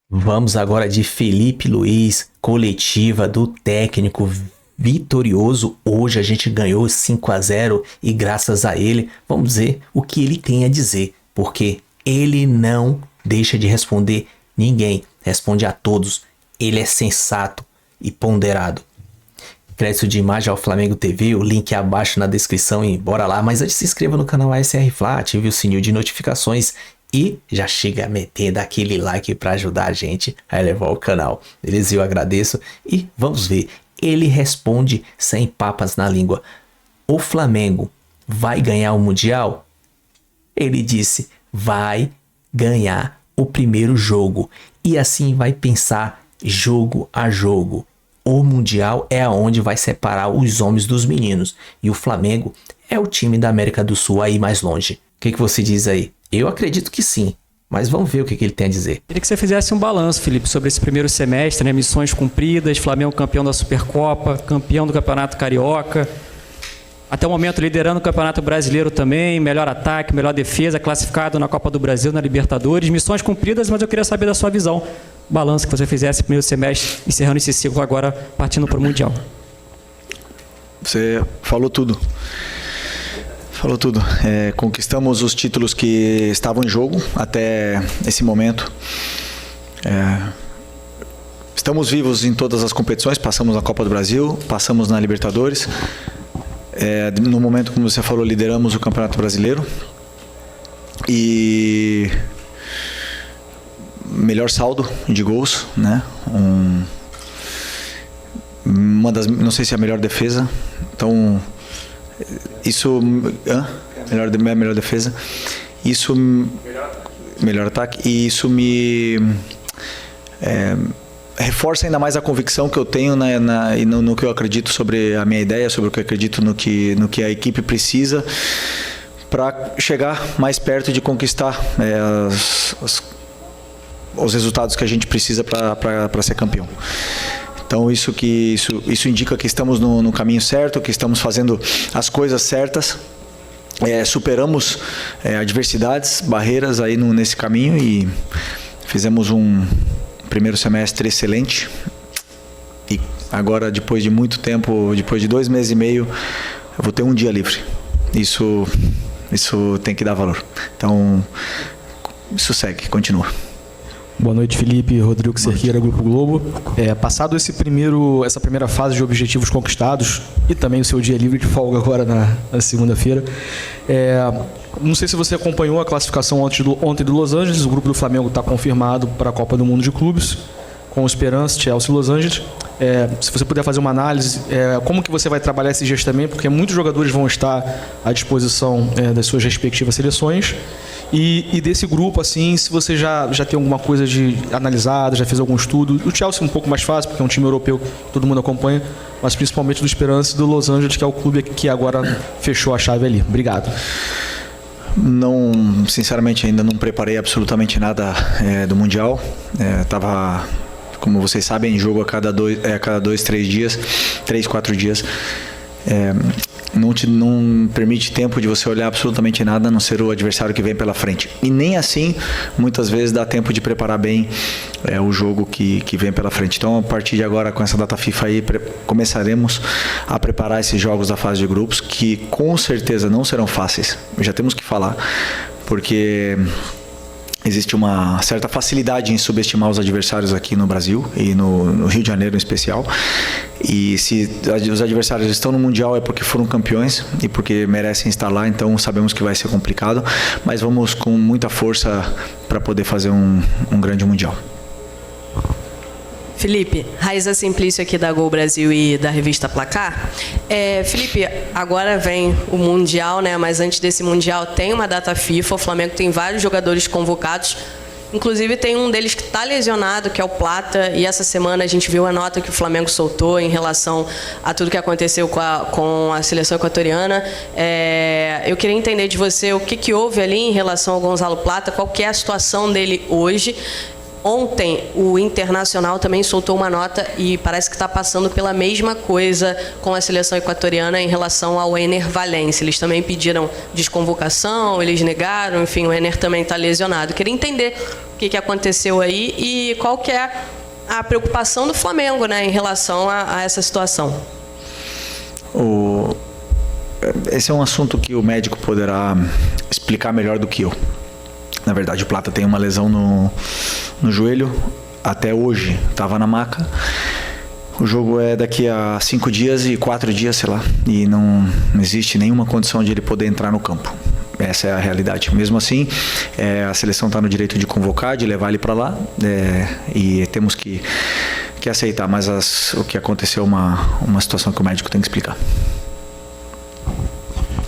Vamos agora de Felipe Luiz, coletiva do técnico vitorioso. Hoje a gente ganhou 5-0 e graças a ele, vamos ver o que ele tem a dizer, porque ele não deixa de responder ninguém, responde a todos. Ele é sensato e ponderado. Crédito de imagem ao Flamengo TV, o link é abaixo na descrição e bora lá. Mas antes, se inscreva no canal ASR Fla, ative o sininho de notificações e já chega metendo aquele like para ajudar a gente a elevar o canal. Beleza? Eu agradeço e vamos ver. Ele responde sem papas na língua. O Flamengo vai ganhar o Mundial? Ele disse, vai ganhar o primeiro jogo e assim vai pensar jogo a jogo. O Mundial é aonde vai separar os homens dos meninos. E o Flamengo é o time da América do Sul aí mais longe. O que você diz aí? Eu acredito que sim. Mas vamos ver o que ele tem a dizer. Queria que você fizesse um balanço, Felipe, sobre esse primeiro semestre, né? Missões cumpridas, Flamengo campeão da Supercopa, campeão do Campeonato Carioca. Até o momento liderando o Campeonato Brasileiro também, melhor ataque, melhor defesa, classificado na Copa do Brasil, na Libertadores. Missões cumpridas, mas eu queria saber da sua visão. Balanço que você fizesse primeiro semestre, encerrando esse ciclo agora, partindo para o Mundial. Você falou tudo. Falou tudo. Conquistamos os títulos que estavam em jogo até esse momento. Estamos vivos em todas as competições, passamos na Copa do Brasil, passamos na Libertadores. No momento, como você falou, lideramos o Campeonato Brasileiro. E melhor saldo de gols, né? Não sei se é a melhor defesa. Então, isso melhor defesa. Isso melhor ataque. E isso me reforça ainda mais a convicção que eu tenho no que eu acredito sobre a minha ideia, sobre o que eu acredito no que a equipe precisa para chegar mais perto de conquistar os resultados que a gente precisa para ser campeão. Então isso indica que estamos no caminho certo, que estamos fazendo as coisas certas, superamos adversidades, barreiras aí nesse caminho e fizemos um primeiro semestre excelente. E agora, depois de muito tempo, depois de 2 meses e meio, eu vou ter um dia livre. Isso tem que dar valor. Então, isso segue, continua. Boa noite, Felipe. Rodrigo Cerqueira, Grupo Globo. Passado essa primeira fase de objetivos conquistados e também o seu dia livre de folga agora na segunda-feira, não sei se você acompanhou a classificação ontem do Los Angeles. O grupo do Flamengo está confirmado para a Copa do Mundo de Clubes, com Esperance, Chelsea e Los Angeles. Se você puder fazer uma análise, como que você vai trabalhar esses dias também, porque muitos jogadores vão estar à disposição das suas respectivas seleções. E desse grupo, assim, se você já tem alguma coisa analisada, já fez algum estudo. O Chelsea é um pouco mais fácil, porque é um time europeu que todo mundo acompanha, mas principalmente do Esperance e do Los Angeles, que é o clube que agora fechou a chave ali. Obrigado. Não, sinceramente, ainda não preparei absolutamente nada do Mundial. Estava, como vocês sabem, em jogo a cada 2, 3 dias, 3, 4 dias. Não permite tempo de você olhar absolutamente nada, a não ser o adversário que vem pela frente. E nem assim, muitas vezes, dá tempo de preparar bem o jogo que vem pela frente. Então, a partir de agora, com essa data FIFA aí, começaremos a preparar esses jogos da fase de grupos, que com certeza não serão fáceis. Já temos que falar, porque existe uma certa facilidade em subestimar os adversários aqui no Brasil e no Rio de Janeiro em especial. E se os adversários estão no Mundial é porque foram campeões e porque merecem estar lá, então sabemos que vai ser complicado, mas vamos com muita força para poder fazer um grande Mundial. Felipe, Raíza Simplício aqui da Gol Brasil e da revista Placar. Felipe, agora vem o Mundial, né? Mas antes desse Mundial tem uma data FIFA, o Flamengo tem vários jogadores convocados, inclusive tem um deles que está lesionado, que é o Plata, e essa semana a gente viu a nota que o Flamengo soltou em relação a tudo que aconteceu com a seleção equatoriana. Eu queria entender de você o que houve ali em relação ao Gonzalo Plata, qual que é a situação dele hoje. Ontem, o Internacional também soltou uma nota e parece que está passando pela mesma coisa com a seleção equatoriana em relação ao Ener Valencia. Eles também pediram desconvocação, eles negaram, enfim, o Ener também está lesionado. Queria entender o que aconteceu aí e qual que é a preocupação do Flamengo, né, em relação a essa situação. Esse é um assunto que o médico poderá explicar melhor do que eu. Na verdade, o Plata tem uma lesão no joelho, até hoje estava na maca. O jogo é daqui a 5 dias e 4 dias, sei lá, e não existe nenhuma condição de ele poder entrar no campo. Essa é a realidade. Mesmo assim, a seleção está no direito de convocar, de levar ele para lá, e temos que aceitar. Mas o que aconteceu é uma situação que o médico tem que explicar.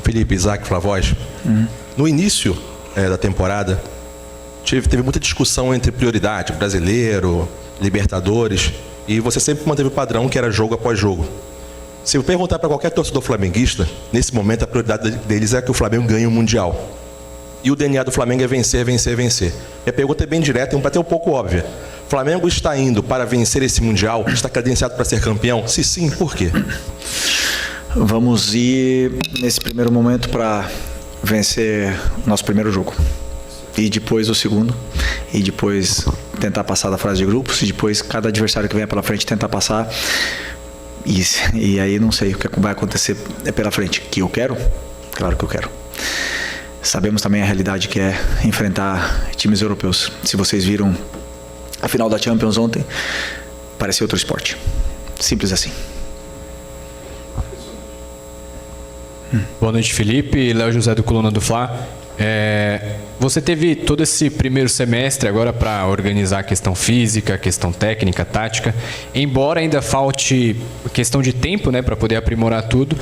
Felipe, Isaac, Flavoz. No início da temporada, teve muita discussão entre prioridade, brasileiro, Libertadores, e você sempre manteve o padrão que era jogo após jogo. Se eu perguntar para qualquer torcedor flamenguista, nesse momento a prioridade deles é que o Flamengo ganhe o Mundial. E o DNA do Flamengo é vencer, vencer, vencer. Minha pergunta é bem direta e até um pouco óbvia. O Flamengo está indo para vencer esse Mundial? Está credenciado para ser campeão? Se sim, por quê? Vamos ir, nesse primeiro momento, para vencer o nosso primeiro jogo. E depois o segundo. E depois tentar passar da fase de grupos. E depois cada adversário que venha pela frente tentar passar. E aí não sei o que vai acontecer pela frente. Que eu quero? Claro que eu quero. Sabemos também a realidade que é enfrentar times europeus. Se vocês viram a final da Champions ontem, parecia outro esporte. Simples assim. Boa noite, Felipe. Léo José do Coluna do Fla. Você teve todo esse primeiro semestre agora para organizar a questão física, a questão técnica, tática, embora ainda falte questão de tempo, né, para poder aprimorar tudo.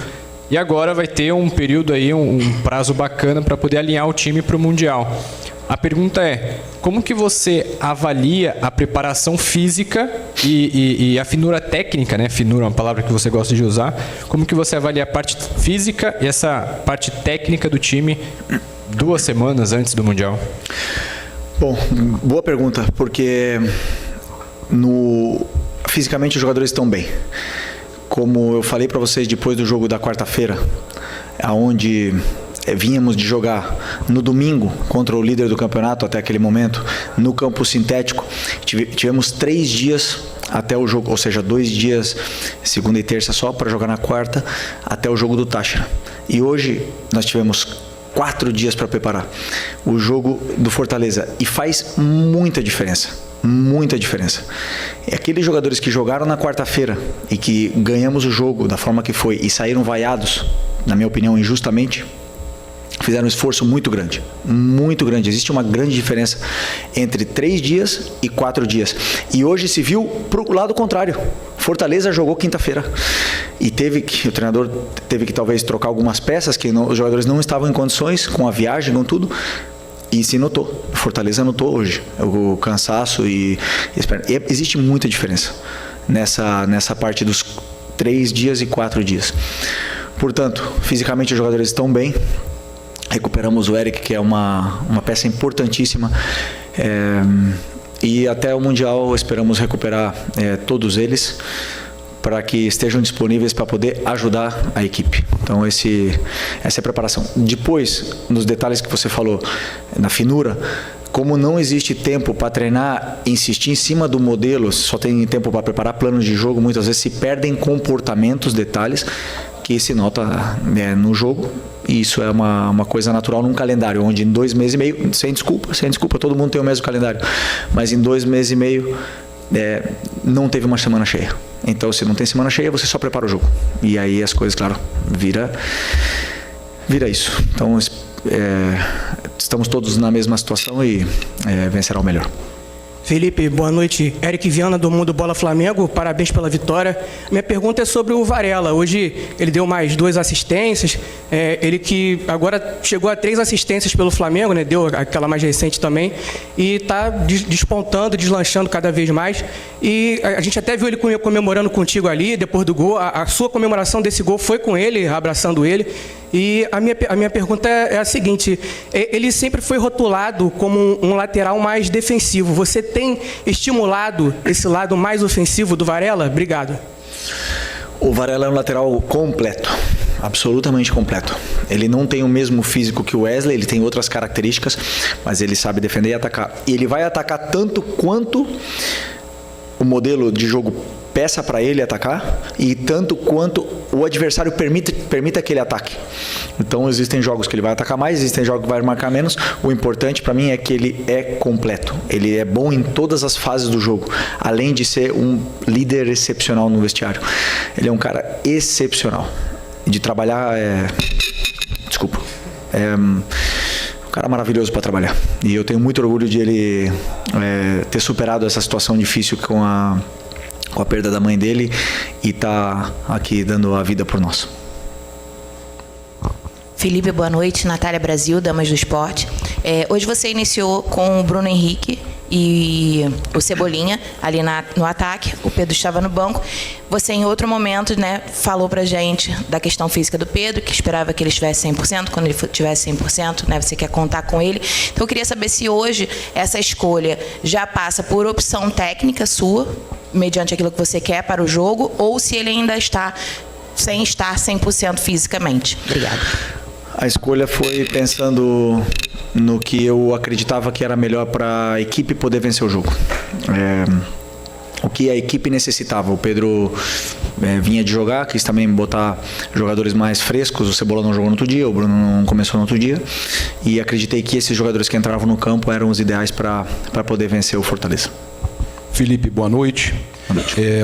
E agora vai ter um período aí, um prazo bacana para poder alinhar o time para o Mundial. A pergunta é, como que você avalia a preparação física e a finura técnica, né? Finura é uma palavra que você gosta de usar. Como que você avalia a parte física e essa parte técnica do time 2 semanas antes do Mundial? Bom, boa pergunta, porque fisicamente os jogadores estão bem. Como eu falei para vocês depois do jogo da quarta-feira, aonde vínhamos de jogar no domingo contra o líder do campeonato até aquele momento, no campo sintético, tivemos 3 dias até o jogo, ou seja, 2 dias, segunda e terça só, para jogar na quarta, até o jogo do Táchira. E hoje nós tivemos 4 dias para preparar o jogo do Fortaleza, e faz muita diferença. Muita diferença. Aqueles jogadores que jogaram na quarta-feira e que ganhamos o jogo da forma que foi e saíram vaiados, na minha opinião, injustamente, fizeram um esforço muito grande. Muito grande. Existe uma grande diferença entre 3 dias e 4 dias. E hoje se viu pro lado contrário. Fortaleza jogou quinta-feira. E o treinador teve que talvez trocar algumas peças que os jogadores não estavam em condições, com a viagem, com tudo. E se notou. Fortaleza notou hoje o cansaço e existe muita diferença nessa parte dos 3 dias e 4 dias. Portanto, fisicamente os jogadores estão bem. Recuperamos o Eric, que é uma peça importantíssima. E até o Mundial esperamos recuperar todos eles, para que estejam disponíveis para poder ajudar a equipe. Então essa é a preparação. Depois, nos detalhes que você falou, na finura, como não existe tempo para treinar, insistir em cima do modelo, só tem tempo para preparar planos de jogo, muitas vezes se perdem comportamentos, detalhes, que se nota no jogo. E isso é uma coisa natural num calendário, onde em 2 meses e meio, sem desculpa, todo mundo tem o mesmo calendário, mas em 2 meses e meio não teve uma semana cheia. Então, se não tem semana cheia, você só prepara o jogo. E aí as coisas, claro, vira isso. Então, estamos todos na mesma situação e vencerá o melhor. Felipe, boa noite. Eric Viana, do Mundo Bola Flamengo. Parabéns pela vitória. Minha pergunta é sobre o Varela. Hoje ele deu mais 2 assistências. Ele que agora chegou a 3 assistências pelo Flamengo, né? Deu aquela mais recente também. E está despontando, deslanchando cada vez mais. E a gente até viu ele comemorando contigo ali, depois do gol. A sua comemoração desse gol foi com ele, abraçando ele. E a minha pergunta é a seguinte: ele sempre foi rotulado como um lateral mais defensivo. Você tem estimulado esse lado mais ofensivo do Varela? Obrigado. O Varela é um lateral completo, absolutamente completo. Ele não tem o mesmo físico que o Wesley, ele tem outras características, mas ele sabe defender e atacar. E ele vai atacar tanto quanto o modelo de jogo peça para ele atacar e tanto quanto o adversário permita que ele ataque. Então existem jogos que ele vai atacar mais, existem jogos que vai marcar menos. O importante para mim é que ele é completo. Ele é bom em todas as fases do jogo, além de ser um líder excepcional no vestiário. Ele é um cara excepcional. De trabalhar um cara maravilhoso para trabalhar. E eu tenho muito orgulho de ele ter superado essa situação difícil com a perda da mãe dele e tá aqui dando a vida por nós. Felipe, boa noite. Natália Brasil, Damas do Esporte. Hoje você iniciou com o Bruno Henrique e o Cebolinha ali no ataque. O Pedro estava no banco. Você, em outro momento, né, falou pra gente da questão física do Pedro, que esperava que ele estivesse 100%. Quando ele tivesse 100%, né, você quer contar com ele. Então, eu queria saber se hoje essa escolha já passa por opção técnica sua, mediante aquilo que você quer para o jogo, ou se ele ainda está sem estar 100% fisicamente. Obrigada. A escolha foi pensando no que eu acreditava que era melhor para a equipe poder vencer o jogo. O que a equipe necessitava. O Pedro vinha de jogar, quis também botar jogadores mais frescos. O Cebola não jogou no outro dia, o Bruno não começou no outro dia. E acreditei que esses jogadores que entravam no campo eram os ideais para poder vencer o Fortaleza. Felipe, boa noite.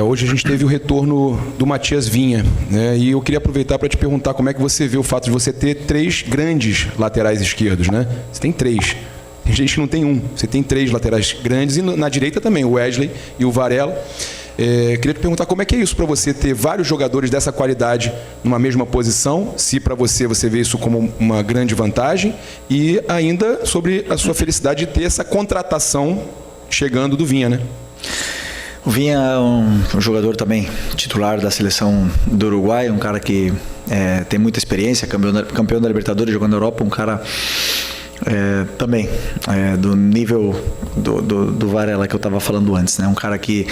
Hoje a gente teve o retorno do Matias Vinha, né? E eu queria aproveitar para te perguntar como é que você vê o fato de você ter 3 grandes laterais esquerdos, né? Você tem 3. Tem gente que não tem 1. Você tem 3 laterais grandes e na direita também, o Wesley e o Varela. Queria te perguntar como é que é isso para você ter vários jogadores dessa qualidade numa mesma posição, se para você vê isso como uma grande vantagem, e ainda sobre a sua felicidade de ter essa contratação chegando do Vinha, né? O Vinha é um jogador também titular da seleção do Uruguai, um cara que tem muita experiência, campeão da Libertadores, jogando na Europa, um cara também do nível do Varela que eu estava falando antes, né? Um cara que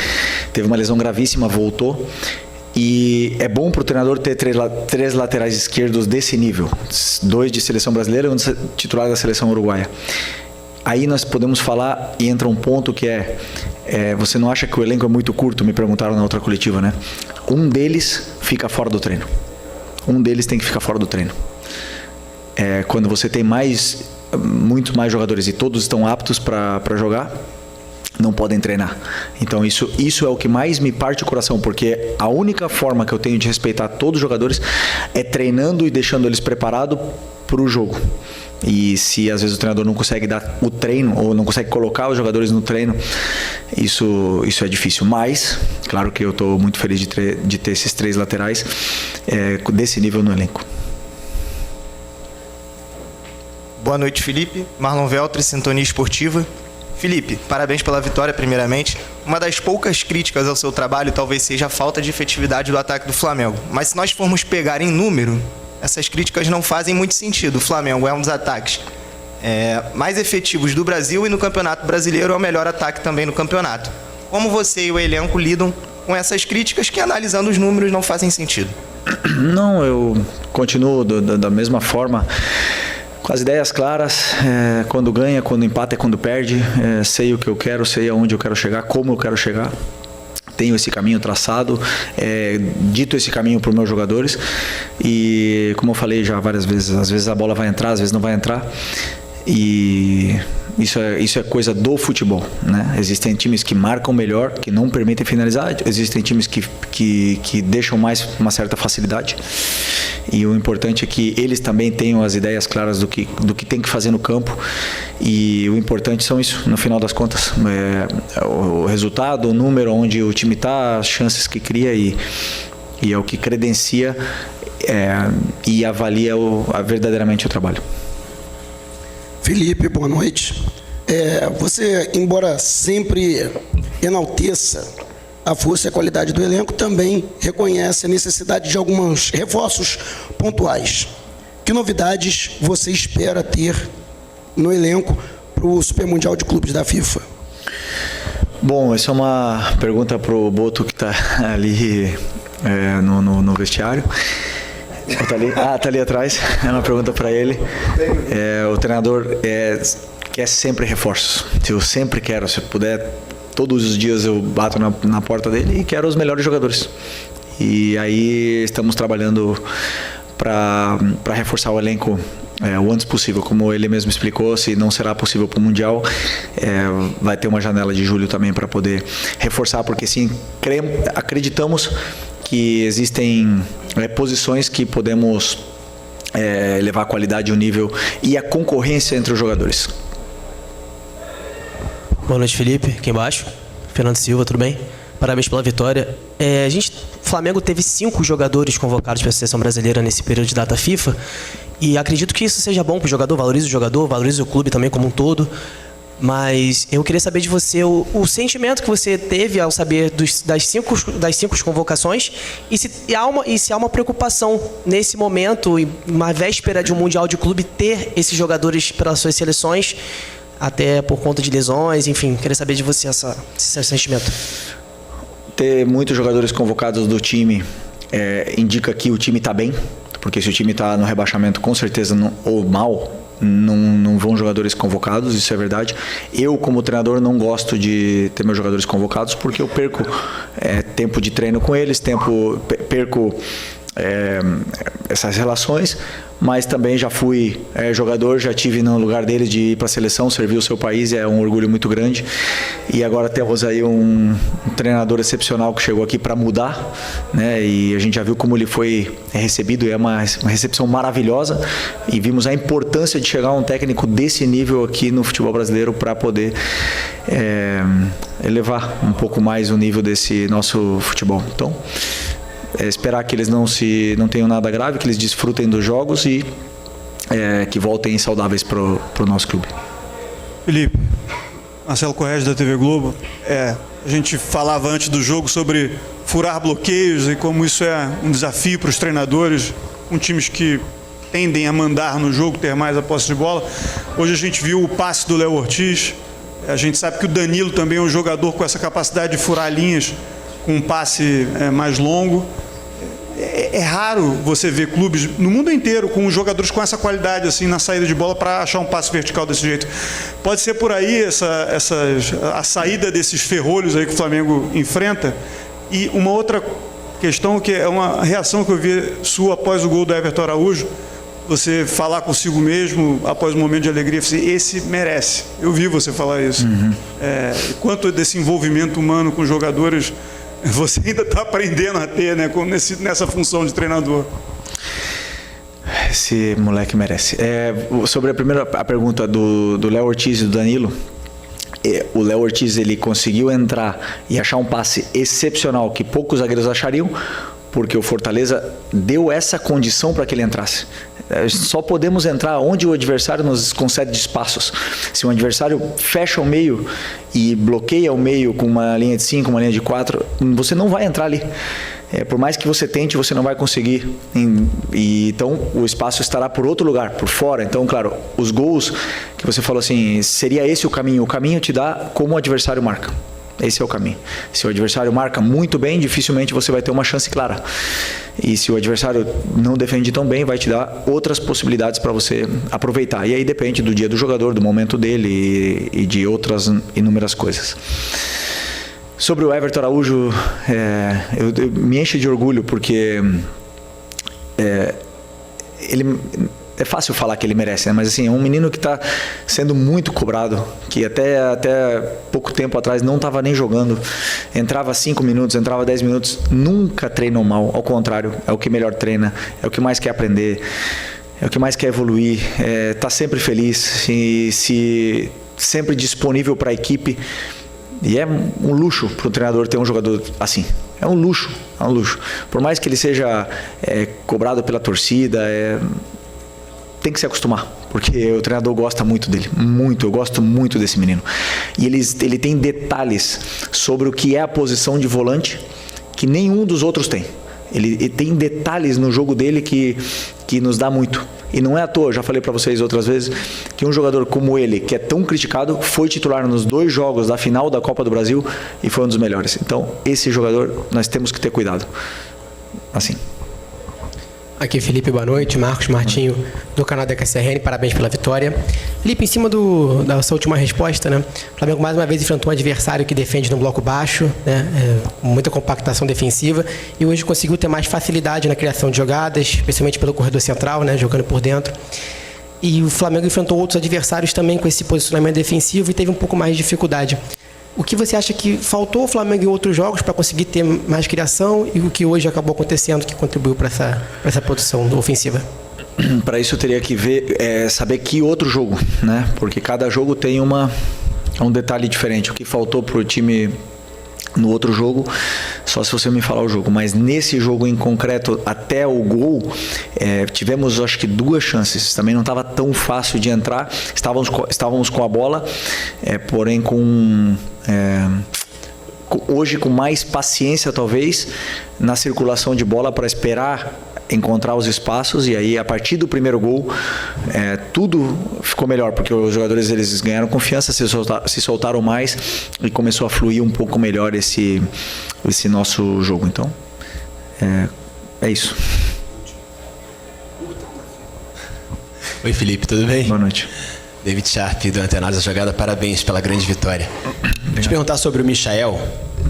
teve uma lesão gravíssima, voltou. E é bom para o treinador ter 3 laterais esquerdos desse nível, 2 de seleção brasileira e um titular da seleção uruguaia. Aí nós podemos falar, e entra um ponto que você não acha que o elenco é muito curto? Me perguntaram na outra coletiva, né? Um deles fica fora do treino. Um deles tem que ficar fora do treino. Quando você tem muito mais jogadores e todos estão aptos para jogar, não podem treinar. Então isso é o que mais me parte o coração, porque a única forma que eu tenho de respeitar todos os jogadores é treinando e deixando eles preparados para o jogo. E se às vezes o treinador não consegue dar o treino ou não consegue colocar os jogadores no treino, isso é difícil. Mas, claro que eu estou muito feliz de ter esses 3 laterais desse nível no elenco. Boa noite, Felipe. Marlon Veltri, Sintonia Esportiva. Felipe, parabéns pela vitória, primeiramente. Uma das poucas críticas ao seu trabalho talvez seja a falta de efetividade do ataque do Flamengo. Mas se nós formos pegar em número, essas críticas não fazem muito sentido. O Flamengo é um dos ataques mais efetivos do Brasil e no Campeonato Brasileiro é o melhor ataque também no campeonato. Como você e o elenco lidam com essas críticas que, analisando os números, não fazem sentido? Não, eu continuo da mesma forma, com as ideias claras, quando ganha, quando empata e quando perde, sei o que eu quero, sei aonde eu quero chegar, como eu quero chegar. Tenho esse caminho traçado, dito esse caminho para os meus jogadores e, como eu falei já várias vezes, às vezes a bola vai entrar, às vezes não vai entrar, e isso é coisa do futebol, né? Existem times que marcam melhor, que não permitem finalizar, existem times que deixam mais uma certa facilidade, e o importante é que eles também tenham as ideias claras do que tem que fazer no campo, e o importante são isso, no final das contas, o resultado, o número, onde o time está, as chances que cria, e é o que credencia e avalia verdadeiramente o trabalho. Felipe, boa noite. Você, embora sempre enalteça a força e a qualidade do elenco, também reconhece a necessidade de alguns reforços pontuais. que novidades você espera ter no elenco para o Super Mundial de Clubes da FIFA? Bom, essa é uma pergunta para o Boto que está ali no vestiário. Tá ali atrás. É uma pergunta para ele. O treinador quer sempre reforços. Eu sempre quero, se puder, todos os dias eu bato na porta dele e quero os melhores jogadores. E aí estamos trabalhando para reforçar o elenco o antes possível. Como ele mesmo explicou, se não será possível para o Mundial, vai ter uma janela de julho também para poder reforçar, porque sim, acreditamos que existem posições que podemos elevar a qualidade, o nível e a concorrência entre os jogadores. Boa noite, Felipe. Aqui embaixo. Fernando Silva, tudo bem? Parabéns pela vitória. O Flamengo teve 5 jogadores convocados para a seleção brasileira nesse período de data FIFA. E acredito que isso seja bom para o jogador, valorize o clube também como um todo. Mas eu queria saber de você o sentimento que você teve ao saber das cinco convocações e se há uma preocupação nesse momento, uma véspera de um Mundial de Clube, ter esses jogadores pelas suas seleções, até por conta de lesões, enfim. Queria saber de você esse sentimento. Ter muitos jogadores convocados do time indica que o time está bem, porque se o time está no rebaixamento, com certeza, ou mal, não vão jogadores convocados, isso é verdade. Eu, como treinador, não gosto de ter meus jogadores convocados, porque eu perco tempo de treino com eles, perco essas relações, mas também já fui jogador, já tive no lugar deles de ir para a seleção, servir o seu país, é um orgulho muito grande. E agora temos aí um treinador excepcional que chegou aqui para mudar, né? E a gente já viu como ele foi recebido, é uma recepção maravilhosa, e vimos a importância de chegar a um técnico desse nível aqui no futebol brasileiro para poder elevar um pouco mais o nível desse nosso futebol. Então, esperar que eles não tenham nada grave, que eles desfrutem dos jogos e que voltem saudáveis para o nosso clube. Felipe, Marcelo Corrêa da TV Globo. A gente falava antes do jogo sobre furar bloqueios e como isso é um desafio para os treinadores, com times que tendem a mandar no jogo, ter mais a posse de bola. Hoje a gente viu o passe do Léo Ortiz. A gente sabe que o Danilo também é um jogador com essa capacidade de furar linhas, com um passe mais longo. É raro você ver clubes no mundo inteiro com jogadores com essa qualidade assim na saída de bola para achar um passe vertical desse jeito. Pode ser por aí a saída desses ferrolhos aí que o Flamengo enfrenta. E uma outra questão, que é uma reação que eu vi sua após o gol do Everton Araújo, você falar consigo mesmo após um momento de alegria, esse merece. Eu vi você falar isso. Quanto desse envolvimento humano com jogadores você ainda está aprendendo a ter, né, nessa função de treinador? Esse moleque merece. Sobre a pergunta do Léo Ortiz e do Danilo, o Léo Ortiz ele conseguiu entrar e achar um passe excepcional que poucos zagueiros achariam, porque o Fortaleza deu essa condição para que ele entrasse. Só podemos entrar onde o adversário nos concede espaços. Se um adversário fecha o meio e bloqueia o meio com uma linha de 5, uma linha de 4, você não vai entrar ali. Por mais que você tente, você não vai conseguir. Então, o espaço estará por outro lugar, por fora. Então, claro, os gols que você falou assim, seria esse o caminho? O caminho te dá como o adversário marca. Esse é o caminho. Se o adversário marca muito bem, dificilmente você vai ter uma chance clara. E se o adversário não defende tão bem, vai te dar outras possibilidades para você aproveitar. E aí depende do dia do jogador, do momento dele e de outras inúmeras coisas. Sobre o Everton Araújo, eu me enche de orgulho porque ele... É fácil falar que ele merece, né? Mas assim, é um menino que está sendo muito cobrado, que até pouco tempo atrás não estava nem jogando, entrava 5 minutos, entrava 10 minutos, nunca treinou mal, ao contrário, é o que melhor treina, é o que mais quer aprender, é o que mais quer evoluir, está sempre feliz, se sempre disponível para a equipe, e é um luxo para o treinador ter um jogador assim. É um luxo, é um luxo. Por mais que ele seja cobrado pela torcida, tem que se acostumar, porque o treinador gosta muito dele, muito, eu gosto muito desse menino. E ele tem detalhes sobre o que é a posição de volante que nenhum dos outros tem. Ele tem detalhes no jogo dele que nos dá muito. E não é à toa, já falei para vocês outras vezes, que um jogador como ele, que é tão criticado, foi titular nos 2 jogos da final da Copa do Brasil e foi um dos melhores. Então, esse jogador, nós temos que ter cuidado. Assim. Aqui Felipe, boa noite. Marcos Martinho, do canal da KCRN, parabéns pela vitória. Felipe, em cima da sua última resposta, né? O Flamengo mais uma vez enfrentou um adversário que defende no bloco baixo, né? Com muita compactação defensiva, e hoje conseguiu ter mais facilidade na criação de jogadas, especialmente pelo corredor central, né? Jogando por dentro. E o Flamengo enfrentou outros adversários também com esse posicionamento defensivo e teve um pouco mais de dificuldade. O que você acha que faltou ao Flamengo em outros jogos para conseguir ter mais criação e o que hoje acabou acontecendo que contribuiu para essa produção ofensiva? Para isso eu teria que ver, saber que outro jogo, né? Porque cada jogo tem um detalhe diferente. O que faltou para o time no outro jogo, só se você me falar o jogo. Mas nesse jogo em concreto, até o gol, tivemos acho que 2 chances. Também não estava tão fácil de entrar. Estávamos com a bola, porém hoje com mais paciência talvez na circulação de bola para esperar encontrar os espaços, e aí a partir do primeiro gol tudo ficou melhor, porque os jogadores eles ganharam confiança, se soltaram mais e começou a fluir um pouco melhor esse nosso jogo. Então é isso. Oi Felipe, tudo bem? Boa noite. David Sharp do Antenados da Jogada, parabéns pela grande vitória. Vou te perguntar sobre o Michael,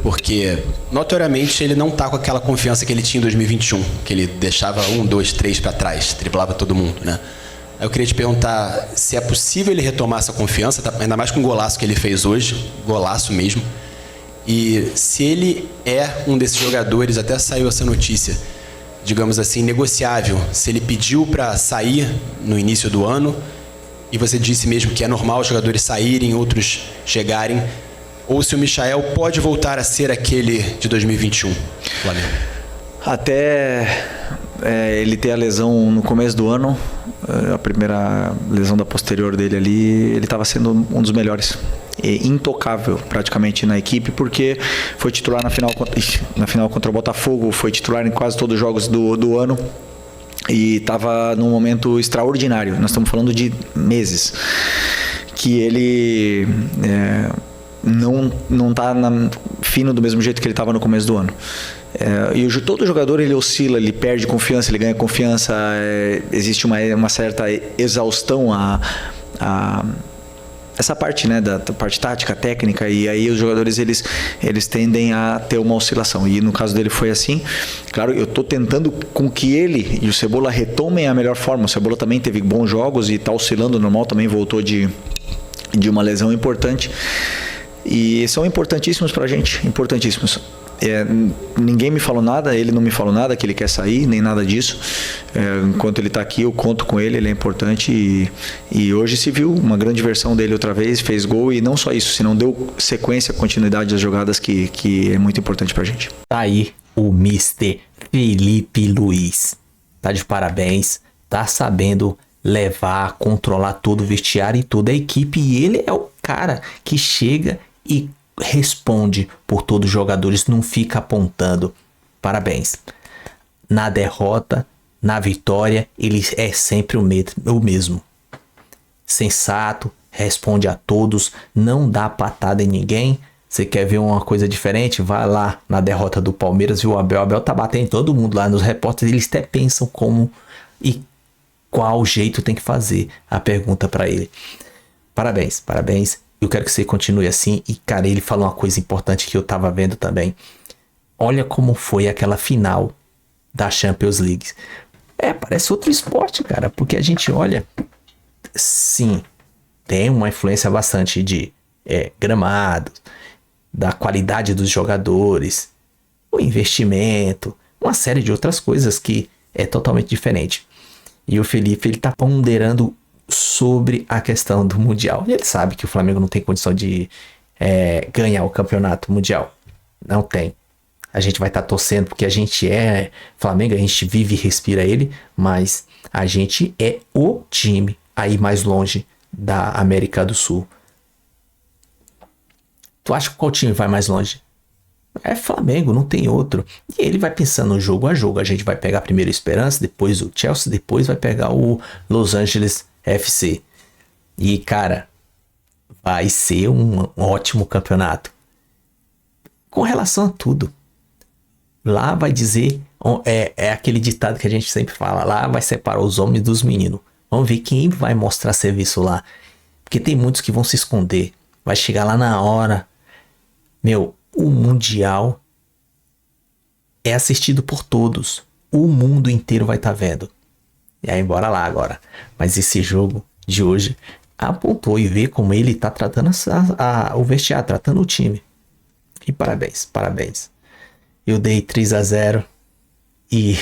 porque notoriamente ele não tá com aquela confiança que ele tinha em 2021, que ele deixava 1, 2, 3 para trás, driblava todo mundo, né? Eu queria te perguntar se é possível ele retomar essa confiança, ainda mais com o golaço que ele fez hoje, golaço mesmo, e se ele é um desses jogadores, até saiu essa notícia, digamos assim, negociável, se ele pediu para sair no início do ano, e você disse mesmo que é normal os jogadores saírem, outros chegarem, ou se o Michael pode voltar a ser aquele de 2021, Flamengo? Até ele ter a lesão no começo do ano, a primeira lesão da posterior dele ali, ele estava sendo um dos melhores. Intocável praticamente na equipe, porque foi titular na final contra o Botafogo, foi titular em quase todos os jogos do ano. E estava num momento extraordinário. Nós estamos falando de meses que ele não está fino do mesmo jeito que ele estava no começo do ano. E todo jogador ele oscila, ele perde confiança, ele ganha confiança, existe uma certa exaustão essa parte, né, da parte tática, técnica, e aí os jogadores eles tendem a ter uma oscilação, e no caso dele foi assim. Claro, eu estou tentando com que ele e o Cebola retomem a melhor forma. O Cebola também teve bons jogos e está oscilando normal, também voltou de uma lesão importante, e são importantíssimos para a gente, importantíssimos. Ninguém me falou nada, ele não me falou nada que ele quer sair, nem nada disso. Enquanto ele está aqui, eu conto com ele é importante, e hoje se viu uma grande versão dele outra vez, fez gol, e não só isso, senão deu sequência, continuidade das jogadas que é muito importante pra gente. Tá aí o Mr. Felipe Luiz, tá de parabéns, tá sabendo levar, controlar todo o vestiário e toda a equipe, e ele é o cara que chega e responde por todos os jogadores, não fica apontando. Parabéns. Na derrota, na vitória, ele é sempre o mesmo. Sensato, responde a todos, não dá patada em ninguém. Você quer ver uma coisa diferente? Vai lá na derrota do Palmeiras, viu? O Abel tá batendo em todo mundo lá, nos repórteres eles até pensam como e qual jeito tem que fazer a pergunta para ele. Parabéns, parabéns. Eu quero que você continue assim. E, cara, ele falou uma coisa importante que eu tava vendo também. Olha como foi aquela final da Champions League. Parece outro esporte, cara. Porque a gente olha... Sim, tem uma influência bastante de gramado, da qualidade dos jogadores, o investimento, uma série de outras coisas que é totalmente diferente. E o Felipe, ele tá ponderando sobre a questão do Mundial. E ele sabe que o Flamengo não tem condição de ganhar o campeonato mundial. Não tem. A gente vai estar torcendo porque a gente é Flamengo, a gente vive e respira ele, mas a gente é o time aí mais longe da América do Sul. Tu acha que qual time vai mais longe? É Flamengo, não tem outro. E ele vai pensando jogo a jogo. A gente vai pegar primeiro o Esperança, depois o Chelsea, depois vai pegar o Los Angeles FC. E, cara, vai ser um ótimo campeonato. Com relação a tudo. Lá vai dizer... É aquele ditado que a gente sempre fala. Lá vai separar os homens dos meninos. Vamos ver quem vai mostrar serviço lá. Porque tem muitos que vão se esconder. Vai chegar lá na hora. Meu... O Mundial é assistido por todos. O mundo inteiro vai estar vendo. E aí, bora lá agora. Mas esse jogo de hoje apontou e vê como ele tá tratando o vestiário, tratando o time. E parabéns, parabéns. Eu dei 3-0 e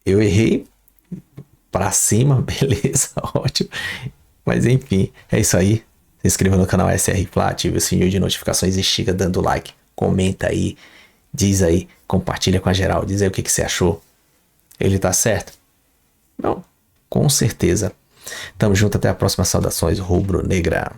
eu errei pra cima, beleza, ótimo. Mas enfim, é isso aí. Se inscreva no canal SR Fla, ative o sininho de notificações e chega dando like. Comenta aí, diz aí, compartilha com a geral, diz aí o que você achou. Ele tá certo? Não, com certeza. Tamo junto, até a próxima. Saudações rubro-negra.